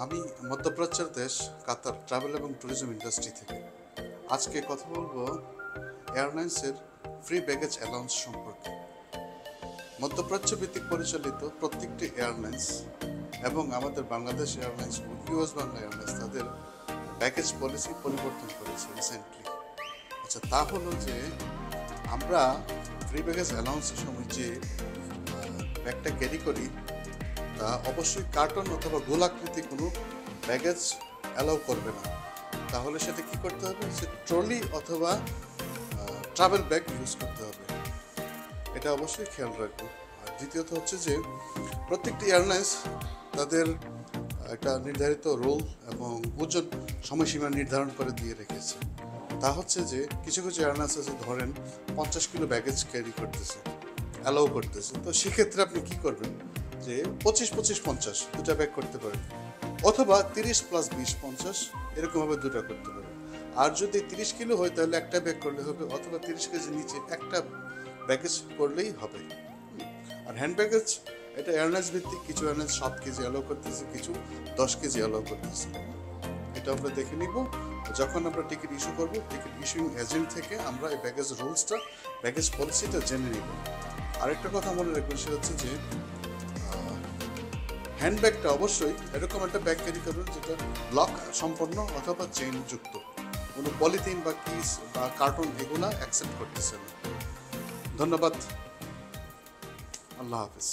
আমি মধ্যপ্রাচ্যের দেশ কাতার ট্রাভেল এবং ট্যুরিজম ইন্ডাস্ট্রি থেকে আজকে কথা বলবো এয়ারলাইন্সের ফ্রি ব্যাগেজ অ্যালাউন্স সম্পর্কে। মধ্যপ্রাচ্য ভিত্তিক পরিচালিত প্রত্যেকটি এয়ারলাইন্স এবং আমাদের বাংলাদেশ এয়ারলাইন্স ও ইউএস বাংলা এয়ারলাইন্স তাদের ব্যাগেজ পলিসি পরিবর্তন করেছে রিসেন্টলি। আচ্ছা, তা হলো যে আমরা ফ্রি ব্যাগেজ অ্যালাউন্সের সময় যে ব্যাগটা ক্যারি করি তা অবশ্যই কার্টন অথবা গোলাকৃতি কোনো ব্যাগেজ অ্যালাউ করবে না। তাহলে সেটা কি করতে হবে? সে ট্রলি অথবা ট্রাভেল ব্যাগ ইউজ করতে হবে, এটা অবশ্যই খেয়াল রাখবো। আর দ্বিতীয়ত হচ্ছে যে প্রত্যেকটি এয়ারলাইন্স তাদের একটা নির্ধারিত রোল এবং ওজন সময়সীমা নির্ধারণ করে দিয়ে রেখেছে। তা হচ্ছে যে কিছু কিছু এয়ারলাইন্স আছে, ধরেন 50 কিলো ব্যাগেজ ক্যারি করতেছে, অ্যালাউ করতেছে, তো সেক্ষেত্রে আপনি কি করবেন যে 25-25-50 দুটা ব্যাগ করতে পারেন, অথবা 30+20-50 এরকমভাবে দুটা করতে পারেন। আর যদি 30 কিলো হয় তাহলে একটা ব্যাগ করলে হবে, অথবা 30 কেজি নিচে একটা ব্যাগেজ করলেই হবে। আর হ্যান্ড ব্যাগেজ এটা এয়ারলাইন্স ভিত্তিক, কিছু এয়ারলাইন্স 7 কেজি অ্যালাউ করতেছে, কিছু 10 কেজি অ্যালাউ করতেছে। এটা আমরা দেখে নিব যখন আমরা টিকিট ইস্যু করব। টিকিট ইস্যুইং এজেন্ট থেকে আমরা এই ব্যাগেজ রুলসটা, ব্যাগেজ পলিসিটা জেনে নিব। আরেকটা কথা মনে রাখবেন, সেটা হচ্ছে যে হ্যান্ডব্যাগটা অবশ্যই এরকম একটা ব্যাগ ক্যারি করবেন যেটা লক সম্পন্ন অথবা চেইন যুক্ত। কোনো পলিথিন বা কিস বা কার্টন এগুলা অ্যাকসেপ্ট করতেছে না। ধন্যবাদ। আল্লাহ হাফিজ।